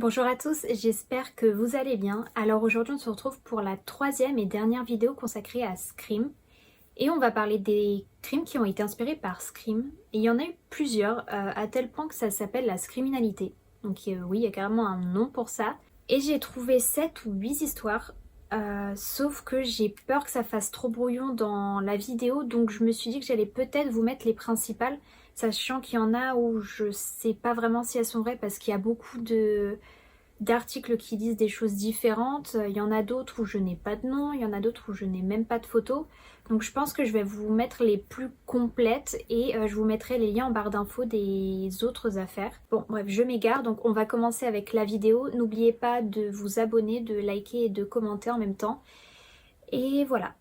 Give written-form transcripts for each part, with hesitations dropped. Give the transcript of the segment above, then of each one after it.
Bonjour à tous, j'espère que vous allez bien. Alors aujourd'hui on se retrouve pour la troisième et dernière vidéo consacrée à Scream. Et on va parler des crimes qui ont été inspirés par Scream. Et il y en a eu plusieurs, à tel point que ça s'appelle la scriminalité. Donc oui, il y a carrément un nom pour ça. Et j'ai trouvé 7 ou 8 histoires. Sauf que j'ai peur que ça fasse trop brouillon dans la vidéo. Donc je me suis dit que j'allais peut-être vous mettre les principales. Sachant qu'il y en a où je sais pas vraiment si elles sont vraies parce qu'il y a beaucoup d'articles qui disent des choses différentes. Il y en a d'autres où je n'ai pas de nom, il y en a d'autres où je n'ai même pas de photo. Donc je pense que je vais vous mettre les plus complètes et je vous mettrai les liens en barre d'infos des autres affaires. Bon bref, je m'égare, donc on va commencer avec la vidéo. N'oubliez pas de vous abonner, de liker et de commenter en même temps. Et voilà.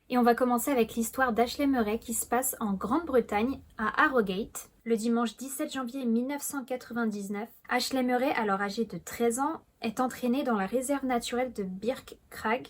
Et on va commencer avec l'histoire d'Ashley Murray qui se passe en Grande-Bretagne, à Harrogate, le dimanche 17 janvier 1999. Ashley Murray, alors âgée de 13 ans, est entraînée dans la réserve naturelle de Birkrag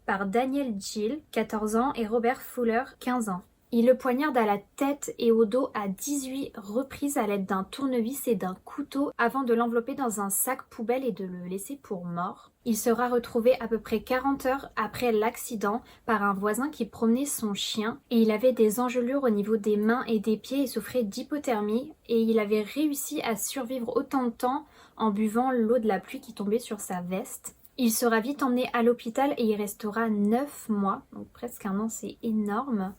par Daniel Gill, 14 ans, et Robert Fuller, 15 ans. Il le poignarde à la tête et au dos à 18 reprises à l'aide d'un tournevis et d'un couteau avant de l'envelopper dans un sac poubelle et de le laisser pour mort. Il sera retrouvé à peu près 40 heures après l'accident par un voisin qui promenait son chien et il avait des engelures au niveau des mains et des pieds et souffrait d'hypothermie et il avait réussi à survivre autant de temps en buvant l'eau de la pluie qui tombait sur sa veste. Il sera vite emmené à l'hôpital et il restera 9 mois, donc presque un an, c'est énorme.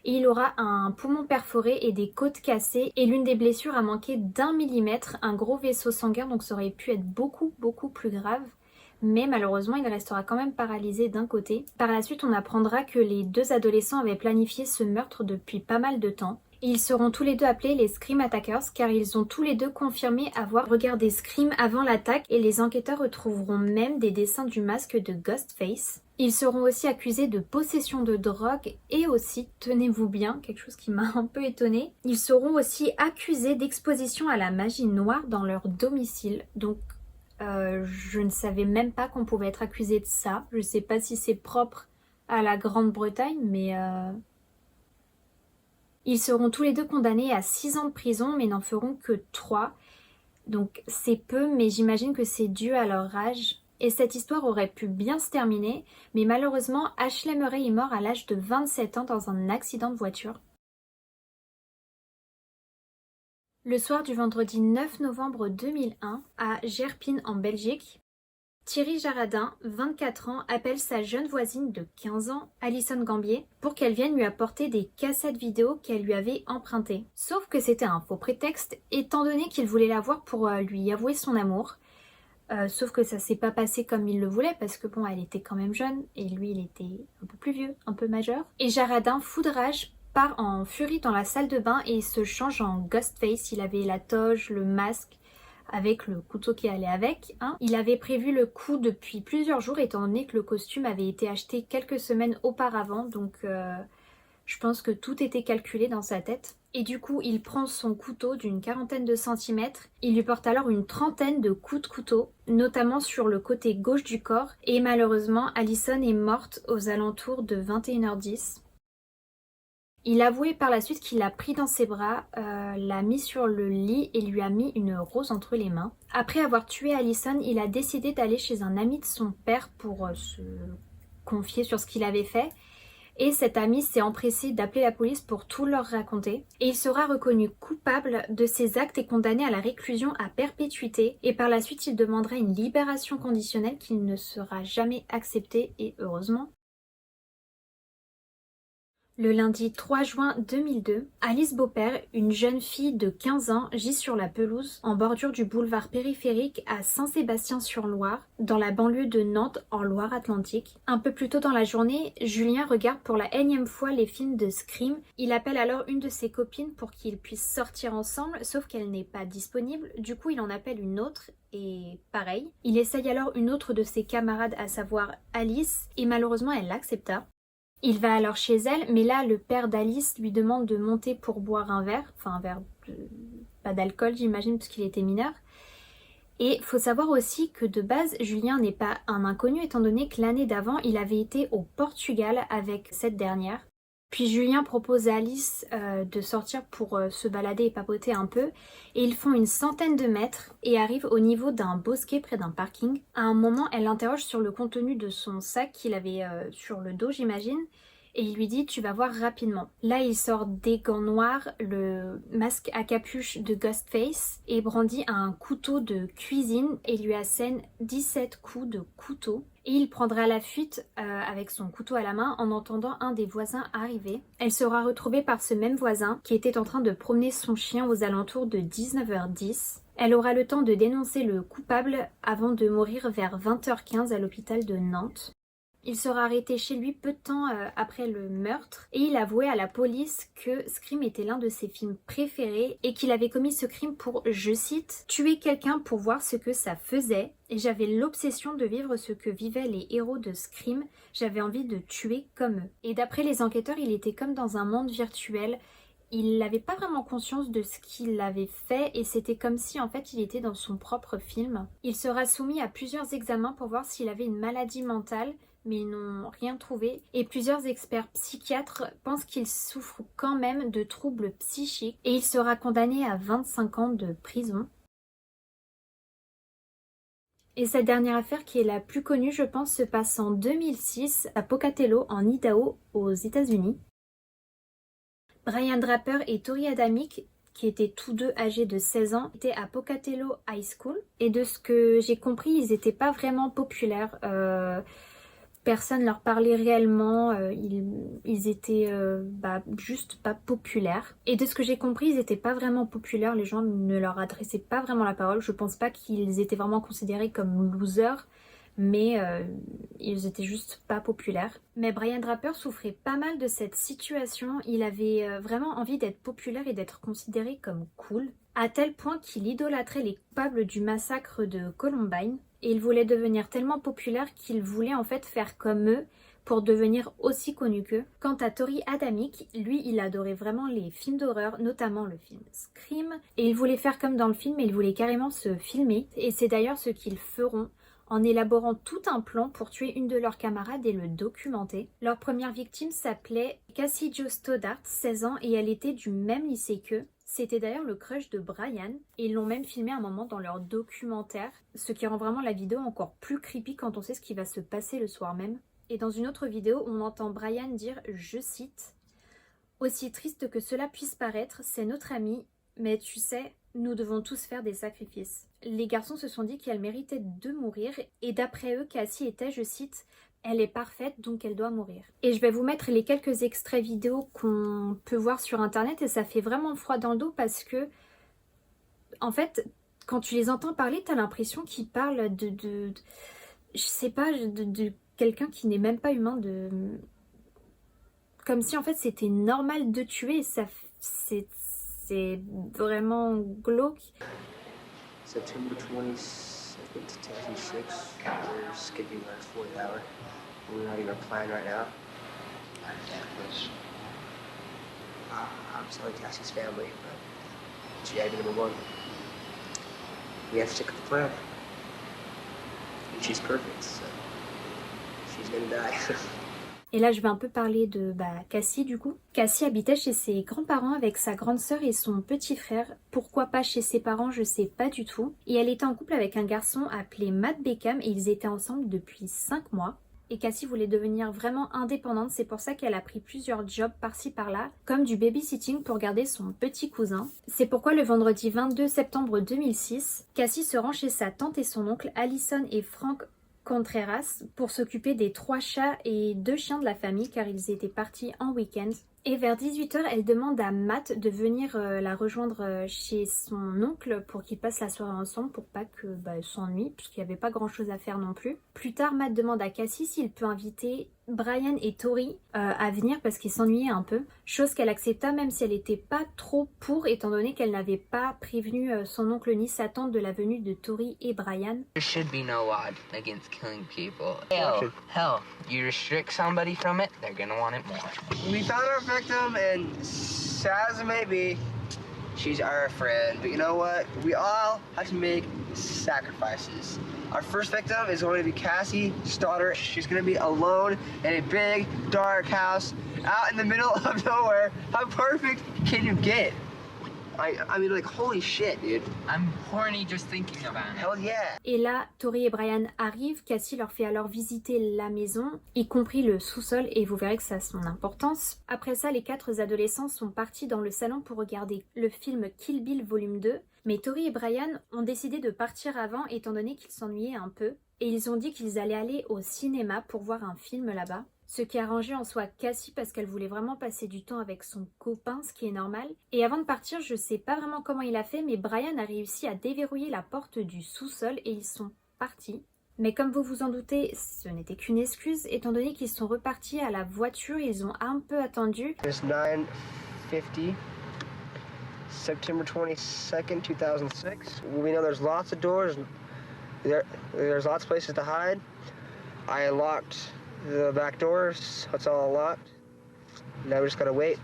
Et il aura un poumon perforé et des côtes cassées et l'une des blessures a manqué d'1 millimètre, un gros vaisseau sanguin, donc ça aurait pu être beaucoup plus grave. Mais malheureusement, il restera quand même paralysé d'un côté. Par la suite, on apprendra que les deux adolescents avaient planifié ce meurtre depuis pas mal de temps. Et ils seront tous les deux appelés les Scream Attackers car ils ont tous les deux confirmé avoir regardé Scream avant l'attaque et les enquêteurs retrouveront même des dessins du masque de Ghostface. Ils seront aussi accusés de possession de drogue et aussi, tenez-vous bien, quelque chose qui m'a un peu étonnée, ils seront aussi accusés d'exposition à la magie noire dans leur domicile. Donc je ne savais même pas qu'on pouvait être accusé de ça. Je ne sais pas si c'est propre à la Grande-Bretagne, mais ils seront tous les deux condamnés à 6 ans de prison, mais n'en feront que 3. Donc c'est peu, mais j'imagine que c'est dû à leur âge. Et cette histoire aurait pu bien se terminer, mais malheureusement, Ashley Murray est mort à l'âge de 27 ans dans un accident de voiture. Le soir du vendredi 9 novembre 2001, à Gerpin en Belgique, Thierry Jaradin, 24 ans, appelle sa jeune voisine de 15 ans, Alison Gambier, pour qu'elle vienne lui apporter des cassettes vidéo qu'elle lui avait empruntées. Sauf que c'était un faux prétexte, étant donné qu'il voulait la voir pour lui avouer son amour. Sauf que ça s'est pas passé comme il le voulait parce que bon, elle était quand même jeune et lui il était un peu plus vieux, un peu majeur. Et Jaradin, fou de rage, part en furie dans la salle de bain et se change en Ghostface. Il avait la toge, le masque, avec le couteau qui allait avec. Hein. Il avait prévu le coup depuis plusieurs jours étant donné que le costume avait été acheté quelques semaines auparavant. Donc je pense que tout était calculé dans sa tête. Et du coup, il prend son couteau d'une quarantaine de centimètres. Il lui porte alors une trentaine de coups de couteau, notamment sur le côté gauche du corps. Et malheureusement, Alison est morte aux alentours de 21h10. Il avouait par la suite qu'il l'a pris dans ses bras, l'a mis sur le lit et lui a mis une rose entre les mains. Après avoir tué Alison, il a décidé d'aller chez un ami de son père pour se confier sur ce qu'il avait fait. Et cet ami s'est empressé d'appeler la police pour tout leur raconter. Et il sera reconnu coupable de ses actes et condamné à la réclusion à perpétuité. Et par la suite, il demandera une libération conditionnelle qui ne sera jamais acceptée, et heureusement. Le lundi 3 juin 2002, Alice Beaupère, une jeune fille de 15 ans, gît sur la pelouse en bordure du boulevard périphérique à Saint-Sébastien-sur-Loire, dans la banlieue de Nantes en Loire-Atlantique. Un peu plus tôt dans la journée, Julien regarde pour la énième fois les films de Scream. Il appelle alors une de ses copines pour qu'ils puissent sortir ensemble, sauf qu'elle n'est pas disponible. Du coup, il en appelle une autre et pareil. Il essaye alors une autre de ses camarades, à savoir Alice, et malheureusement elle l'accepta. Il va alors chez elle, mais là, le père d'Alice lui demande de monter pour boire un verre. Enfin, un verre pas d'alcool, j'imagine, puisqu'il était mineur. Et faut savoir aussi que de base, Julien n'est pas un inconnu, étant donné que l'année d'avant, il avait été au Portugal avec cette dernière. Puis Julien propose à Alice de sortir pour se balader et papoter un peu. Et ils font une centaine de mètres et arrivent au niveau d'un bosquet près d'un parking. À un moment, elle l'interroge sur le contenu de son sac qu'il avait sur le dos, j'imagine. Et il lui dit « tu vas voir rapidement ». Là, il sort des gants noirs, le masque à capuche de Ghostface et brandit un couteau de cuisine et lui assène 17 coups de couteau. Et il prendra la fuite avec son couteau à la main en entendant un des voisins arriver. Elle sera retrouvée par ce même voisin qui était en train de promener son chien aux alentours de 19h10. Elle aura le temps de dénoncer le coupable avant de mourir vers 20h15 à l'hôpital de Nantes. Il sera arrêté chez lui peu de temps après le meurtre et il avouait à la police que Scream était l'un de ses films préférés et qu'il avait commis ce crime pour, je cite, « tuer quelqu'un pour voir ce que ça faisait et j'avais l'obsession de vivre ce que vivaient les héros de Scream, j'avais envie de tuer comme eux ». Et d'après les enquêteurs, il était comme dans un monde virtuel. Il n'avait pas vraiment conscience de ce qu'il avait fait et c'était comme si en fait il était dans son propre film. Il sera soumis à plusieurs examens pour voir s'il avait une maladie mentale, mais ils n'ont rien trouvé. Et plusieurs experts psychiatres pensent qu'il souffre quand même de troubles psychiques et il sera condamné à 25 ans de prison. Et cette dernière affaire, qui est la plus connue, je pense, se passe en 2006 à Pocatello, en Idaho, aux États-Unis. Brian Draper et Tori Adamick, qui étaient tous deux âgés de 16 ans, étaient à Pocatello High School. Et de ce que j'ai compris, ils n'étaient pas vraiment populaires. Personne leur parlait réellement, ils étaient juste pas populaires. Et de ce que j'ai compris, ils étaient pas vraiment populaires, les gens ne leur adressaient pas vraiment la parole. Je pense pas qu'ils étaient vraiment considérés comme losers, mais ils étaient juste pas populaires. Mais Brian Draper souffrait pas mal de cette situation, il avait vraiment envie d'être populaire et d'être considéré comme cool, à tel point qu'il idolâtrait les coupables du massacre de Columbine. Et il voulait devenir tellement populaire qu'il voulait en fait faire comme eux pour devenir aussi connu qu'eux. Quant à Tori Adamick, lui il adorait vraiment les films d'horreur, notamment le film Scream. Et il voulait faire comme dans le film, il voulait carrément se filmer. Et c'est d'ailleurs ce qu'ils feront en élaborant tout un plan pour tuer une de leurs camarades et le documenter. Leur première victime s'appelait Cassie Jo Stoddart, 16 ans, et elle était du même lycée qu'eux. C'était d'ailleurs le crush de Brian, et ils l'ont même filmé un moment dans leur documentaire, ce qui rend vraiment la vidéo encore plus creepy quand on sait ce qui va se passer le soir même. Et dans une autre vidéo, on entend Brian dire, je cite, « Aussi triste que cela puisse paraître, c'est notre amie, mais tu sais, nous devons tous faire des sacrifices. » Les garçons se sont dit qu'elle méritait de mourir, et d'après eux, Cassie était, je cite, « Elle est parfaite, donc elle doit mourir. » Et je vais vous mettre les quelques extraits vidéo qu'on peut voir sur internet et ça fait vraiment froid dans le dos parce que, en fait, quand tu les entends parler, t'as l'impression qu'ils parlent je sais pas, de quelqu'un qui n'est même pas humain, comme si en fait c'était normal de tuer, c'est vraiment glauque. September 22nd to 2006, we're skipping our fourth hour. We're not even our plan right now. I'm telling Cassie's family, but she had number one. We have to stick with the plan. And she's perfect, so she's gonna die. Et là, je vais un peu parler de Cassie du coup. Cassie habitait chez ses grands-parents avec sa grande sœur et son petit frère. Pourquoi pas chez ses parents, je sais pas du tout. Et elle était en couple avec un garçon appelé Matt Beckham et ils étaient ensemble depuis 5 mois. Et Cassie voulait devenir vraiment indépendante, c'est pour ça qu'elle a pris plusieurs jobs par-ci par-là, comme du babysitting pour garder son petit cousin. C'est pourquoi le vendredi 22 septembre 2006, Cassie se rend chez sa tante et son oncle Allison et Frank Contreras pour s'occuper des 3 chats et 2 chiens de la famille car ils étaient partis en week-end. Et vers 18 h, elle demande à Matt de venir la rejoindre chez son oncle pour qu'ils passent la soirée ensemble pour pas que elle s'ennuie, puisqu'il n'y avait pas grand chose à faire non plus. Plus tard, Matt demande à Cassie s'il peut inviter Brian et Tori à venir parce qu'ils s'ennuyaient un peu, chose qu'elle accepta même si elle n'était pas trop pour, étant donné qu'elle n'avait pas prévenu son oncle ni sa tante de la venue de Tori et Brian. There should be no law against killing people. Hell, you restrict somebody from it, they're gonna want it more. We found our victim, and sad as it may be, she's our friend. But you know what? We all have to make sacrifices. Our first victim is going to be Cassie Stoddard. She's going to be alone in a big, dark house out in the middle of nowhere. How perfect can you get? I mean, like, holy shit, dude. I'm horny just thinking about it. Hell yeah. Et là, Tori et Brian arrivent, Cassie leur fait alors visiter la maison, y compris le sous-sol, et vous verrez que ça a son importance. Après ça, les 4 adolescents sont partis dans le salon pour regarder le film Kill Bill volume 2, mais Tori et Brian ont décidé de partir avant étant donné qu'ils s'ennuyaient un peu, et ils ont dit qu'ils allaient aller au cinéma pour voir un film là-bas. Ce qui a arrangé en soi Cassie parce qu'elle voulait vraiment passer du temps avec son copain, ce qui est normal. Et avant de partir, je sais pas vraiment comment il a fait, mais Brian a réussi à déverrouiller la porte du sous-sol et ils sont partis. Mais comme vous vous en doutez, ce n'était qu'une excuse, étant donné qu'ils sont repartis à la voiture, ils ont un peu attendu. It's 9:50, September 22nd, 2006. We know there's lots of doors. There's lots of places to hide. I locked the back doors. It's all locked. Now we just gotta wait.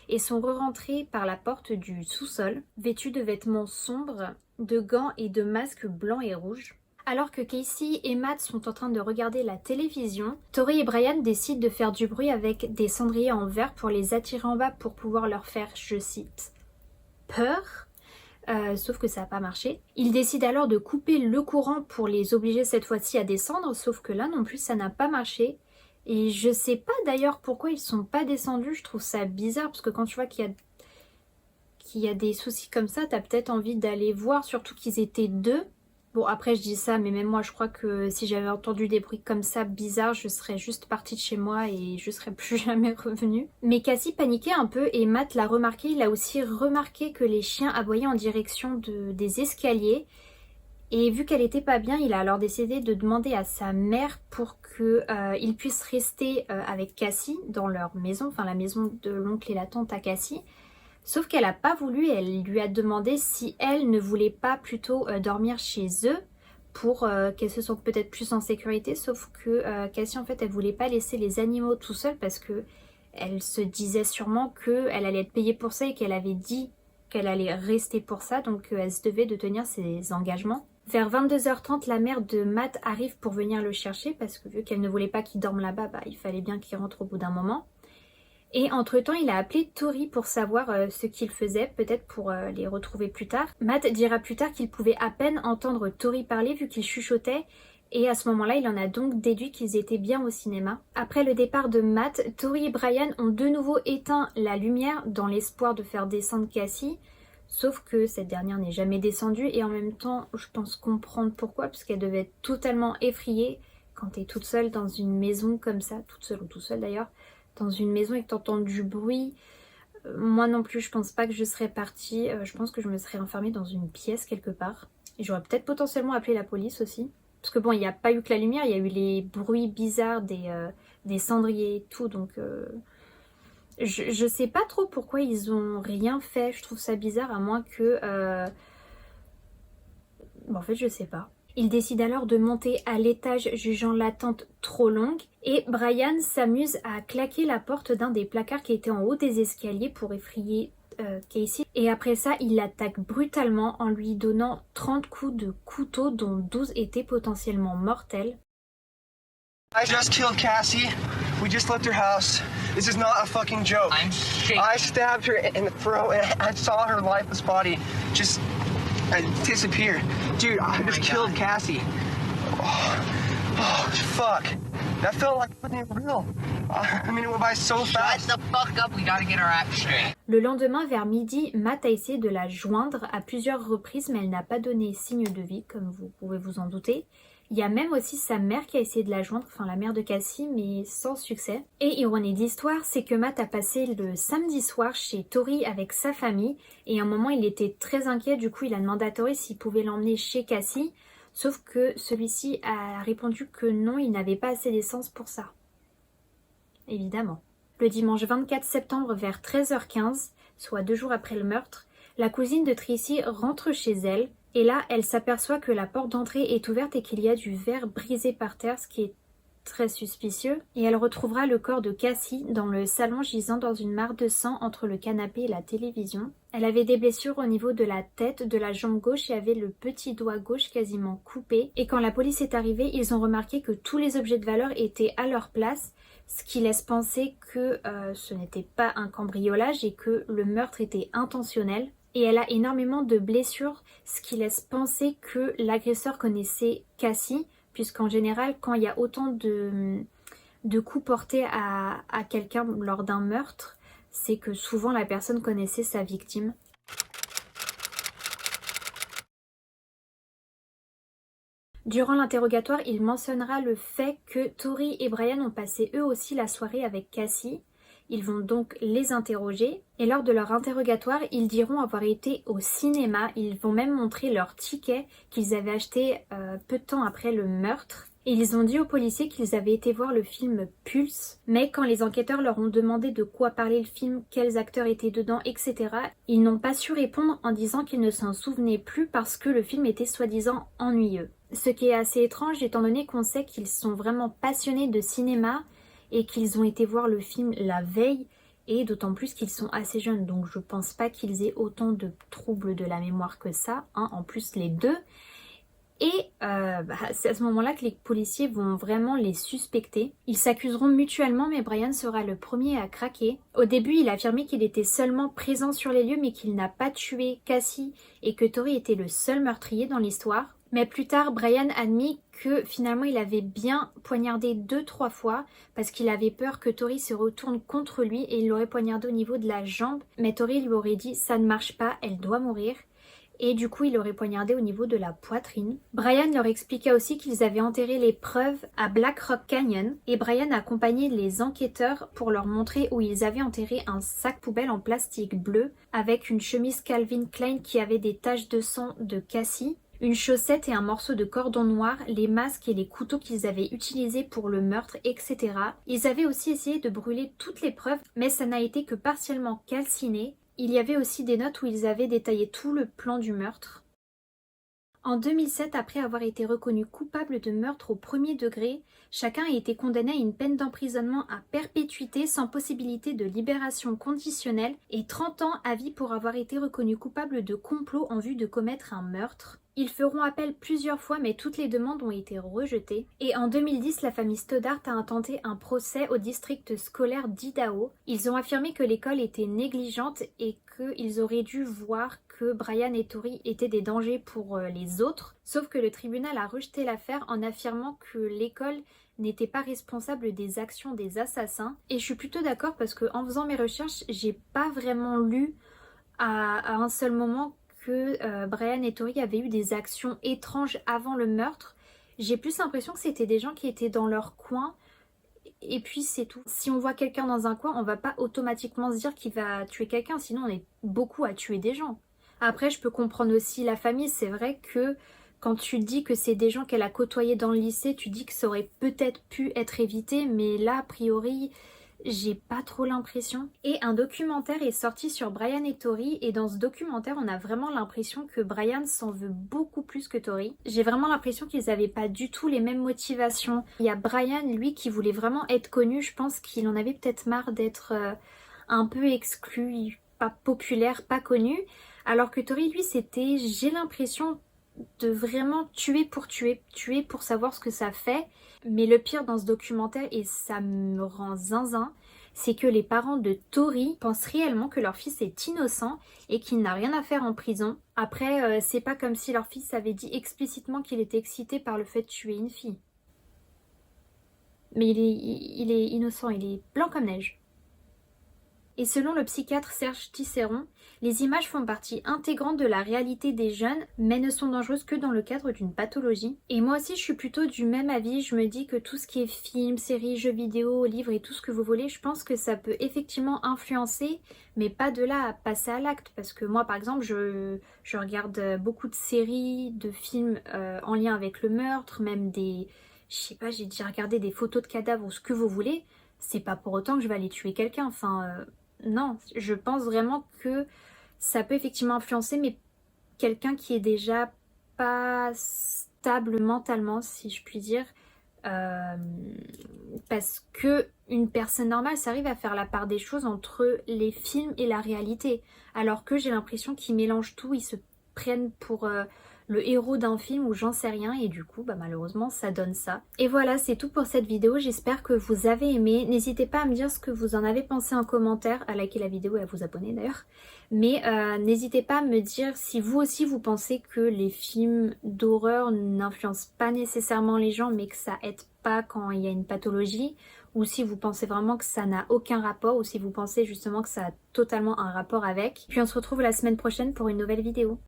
Et sont re-rentrés par la porte du sous-sol, vêtus de vêtements sombres, de gants et de masques blancs et rouges. Alors que Casey et Matt sont en train de regarder la télévision, Tori et Brian décident de faire du bruit avec des cendriers en verre pour les attirer en bas pour pouvoir leur faire, je cite, peur. Sauf que ça n'a pas marché. Ils décident alors de couper le courant pour les obliger cette fois-ci à descendre, sauf que là non plus ça n'a pas marché. Et je sais pas d'ailleurs pourquoi ils sont pas descendus, je trouve ça bizarre parce que quand tu vois qu'il y a des soucis comme ça, t'as peut-être envie d'aller voir, surtout qu'ils étaient 2. Bon après je dis ça, mais même moi je crois que si j'avais entendu des bruits comme ça bizarres, je serais juste partie de chez moi et je serais plus jamais revenue. Mais Cassie paniquait un peu et Matt l'a remarqué, il a aussi remarqué que les chiens aboyaient en direction des escaliers. Et vu qu'elle était pas bien, il a alors décidé de demander à sa mère pour qu'il puisse rester avec Cassie dans leur maison, enfin la maison de l'oncle et la tante à Cassie. Sauf qu'elle n'a pas voulu, elle lui a demandé si elle ne voulait pas plutôt dormir chez eux pour qu'elle se sente peut-être plus en sécurité. Sauf que Cassie en fait elle voulait pas laisser les animaux tout seuls parce que elle se disait sûrement qu'elle allait être payée pour ça et qu'elle avait dit qu'elle allait rester pour ça, donc elle se devait de tenir ses engagements. Vers 22h30, la mère de Matt arrive pour venir le chercher parce que vu qu'elle ne voulait pas qu'il dorme là-bas, il fallait bien qu'il rentre au bout d'un moment. Et entre-temps, il a appelé Tori pour savoir ce qu'il faisait, peut-être pour les retrouver plus tard. Matt dira plus tard qu'il pouvait à peine entendre Tori parler vu qu'il chuchotait. Et à ce moment-là, il en a donc déduit qu'ils étaient bien au cinéma. Après le départ de Matt, Tori et Brian ont de nouveau éteint la lumière dans l'espoir de faire descendre Cassie. Sauf que cette dernière n'est jamais descendue et en même temps, je pense comprendre pourquoi, parce qu'elle devait être totalement effrayée quand t'es toute seule dans une maison comme ça, toute seule ou tout seul d'ailleurs, dans une maison et que t'entends du bruit. Moi non plus, je pense pas que je serais partie, je pense que je me serais enfermée dans une pièce quelque part. Et j'aurais peut-être potentiellement appelé la police aussi. Parce que bon, il n'y a pas eu que la lumière, il y a eu les bruits bizarres des cendriers et tout, donc... Je sais pas trop pourquoi ils ont rien fait, je trouve ça bizarre à moins que... Bon, en fait je sais pas. Ils décident alors de monter à l'étage jugeant l'attente trop longue et Brian s'amuse à claquer la porte d'un des placards qui était en haut des escaliers pour effrayer Casey. Et après ça, il l'attaque brutalement en lui donnant 30 coups de couteau dont 12 étaient potentiellement mortels. I just killed Cassie. We just left her house. This is not a fucking joke. I'm shaking. I stabbed her in the throat and I saw her lifeless body just disappear. Dude, I just killed Cassie. Oh, fuck. That felt like fucking real. I mean, it went by so fast. Shut the fuck up, we gotta get our act straight. Le lendemain, vers midi, Matt a essayé de la joindre à plusieurs reprises, mais elle n'a pas donné signe de vie, comme vous pouvez vous en douter. Il y a même aussi sa mère qui a essayé de la joindre, enfin la mère de Cassie, mais sans succès. Et ironie d'histoire, c'est que Matt a passé le samedi soir chez Tori avec sa famille et à un moment il était très inquiet, du coup il a demandé à Tori s'il pouvait l'emmener chez Cassie, sauf que celui-ci a répondu que non, il n'avait pas assez d'essence pour ça. Évidemment. Le dimanche 24 septembre vers 13h15, soit 2 jours après le meurtre, la cousine de Tracy rentre chez elle. Et là, elle s'aperçoit que la porte d'entrée est ouverte et qu'il y a du verre brisé par terre, ce qui est très suspicieux. Et elle retrouvera le corps de Cassie dans le salon gisant dans une mare de sang entre le canapé et la télévision. Elle avait des blessures au niveau de la tête, de la jambe gauche et avait le petit doigt gauche quasiment coupé. Et quand la police est arrivée, ils ont remarqué que tous les objets de valeur étaient à leur place, ce qui laisse penser que ce n'était pas un cambriolage et que le meurtre était intentionnel. Et elle a énormément de blessures, ce qui laisse penser que l'agresseur connaissait Cassie, puisqu'en général, quand il y a autant de coups portés à quelqu'un lors d'un meurtre, c'est que souvent la personne connaissait sa victime. Durant l'interrogatoire, il mentionnera le fait que Tori et Brian ont passé eux aussi la soirée avec Cassie. Ils vont donc les interroger et lors de leur interrogatoire, ils diront avoir été au cinéma. Ils vont même montrer leur ticket qu'ils avaient acheté peu de temps après le meurtre. Et ils ont dit aux policiers qu'ils avaient été voir le film Pulse, mais quand les enquêteurs leur ont demandé de quoi parlait le film, quels acteurs étaient dedans, etc., ils n'ont pas su répondre en disant qu'ils ne s'en souvenaient plus parce que le film était soi-disant ennuyeux. Ce qui est assez étrange étant donné qu'on sait qu'ils sont vraiment passionnés de cinéma et qu'ils ont été voir le film la veille et d'autant plus qu'ils sont assez jeunes, donc je pense pas qu'ils aient autant de troubles de la mémoire que ça, hein, en plus les deux. Et c'est à ce moment-là que les policiers vont vraiment les suspecter. Ils s'accuseront mutuellement, mais Brian sera le premier à craquer. Au début, il a affirmé qu'il était seulement présent sur les lieux, mais qu'il n'a pas tué Cassie et que Tori était le seul meurtrier dans l'histoire. Mais plus tard, Brian admit que finalement il avait bien poignardé 2-3 fois parce qu'il avait peur que Tori se retourne contre lui et il l'aurait poignardé au niveau de la jambe. Mais Tori lui aurait dit « ça ne marche pas, elle doit mourir ». Et du coup, il aurait poignardé au niveau de la poitrine. Brian leur expliqua aussi qu'ils avaient enterré les preuves à Black Rock Canyon et Brian a accompagné les enquêteurs pour leur montrer où ils avaient enterré un sac poubelle en plastique bleu avec une chemise Calvin Klein qui avait des taches de sang de Cassie, une chaussette et un morceau de cordon noir, les masques et les couteaux qu'ils avaient utilisés pour le meurtre, etc. Ils avaient aussi essayé de brûler toutes les preuves, mais ça n'a été que partiellement calciné. Il y avait aussi des notes où ils avaient détaillé tout le plan du meurtre. En 2007, après avoir été reconnus coupables de meurtre au premier degré, chacun a été condamné à une peine d'emprisonnement à perpétuité sans possibilité de libération conditionnelle et 30 ans à vie pour avoir été reconnus coupables de complot en vue de commettre un meurtre. Ils feront appel plusieurs fois mais toutes les demandes ont été rejetées. Et en 2010, la famille Stoddart a intenté un procès au district scolaire d'Idaho. Ils ont affirmé que l'école était négligente et qu'ils auraient dû voir que Brian et Tori étaient des dangers pour les autres. Sauf que le tribunal a rejeté l'affaire en affirmant que l'école n'était pas responsable des actions des assassins. Et je suis plutôt d'accord parce que en faisant mes recherches, j'ai pas vraiment lu à un seul moment que Brian et Tori avaient eu des actions étranges avant le meurtre. J'ai plus l'impression que c'était des gens qui étaient dans leur coin et puis c'est tout. Si on voit quelqu'un dans un coin, on va pas automatiquement se dire qu'il va tuer quelqu'un, sinon on est beaucoup à tuer des gens. Après, je peux comprendre aussi la famille, c'est vrai que quand tu dis que c'est des gens qu'elle a côtoyés dans le lycée, tu dis que ça aurait peut-être pu être évité, mais là, a priori, j'ai pas trop l'impression. Et un documentaire est sorti sur Brian et Tori et dans ce documentaire on a vraiment l'impression que Brian s'en veut beaucoup plus que Tori. J'ai vraiment l'impression qu'ils avaient pas du tout les mêmes motivations. Il y a Brian lui qui voulait vraiment être connu, je pense qu'il en avait peut-être marre d'être un peu exclu, pas populaire, pas connu. Alors que Tori lui c'était, j'ai l'impression de vraiment tuer pour savoir ce que ça fait. Mais le pire dans ce documentaire, et ça me rend zinzin, c'est que les parents de Tori pensent réellement que leur fils est innocent et qu'il n'a rien à faire en prison. Après, c'est pas comme si leur fils avait dit explicitement qu'il était excité par le fait de tuer une fille. Mais il est innocent, il est blanc comme neige. Et selon le psychiatre Serge Tisseron, les images font partie intégrante de la réalité des jeunes, mais ne sont dangereuses que dans le cadre d'une pathologie. Et moi aussi, je suis plutôt du même avis. Je me dis que tout ce qui est film, séries, jeux vidéo, livres et tout ce que vous voulez, je pense que ça peut effectivement influencer, mais pas de là à passer à l'acte. Parce que moi, par exemple, je regarde beaucoup de séries, de films en lien avec le meurtre, même des... Je sais pas, j'ai déjà regardé des photos de cadavres ou ce que vous voulez. C'est pas pour autant que je vais aller tuer quelqu'un. Enfin... non, je pense vraiment que ça peut effectivement influencer, mais quelqu'un qui est déjà pas stable mentalement, si je puis dire, parce que une personne normale, ça arrive à faire la part des choses entre les films et la réalité, alors que j'ai l'impression qu'ils mélangent tout, ils se prennent pour le héros d'un film ou j'en sais rien et du coup bah malheureusement ça donne ça. Et voilà, c'est tout pour cette vidéo, j'espère que vous avez aimé. N'hésitez pas à me dire ce que vous en avez pensé en commentaire, à liker la vidéo et à vous abonner d'ailleurs. Mais n'hésitez pas à me dire si vous aussi vous pensez que les films d'horreur n'influencent pas nécessairement les gens mais que ça aide pas quand il y a une pathologie, ou si vous pensez vraiment que ça n'a aucun rapport, ou si vous pensez justement que ça a totalement un rapport avec. Puis on se retrouve la semaine prochaine pour une nouvelle vidéo.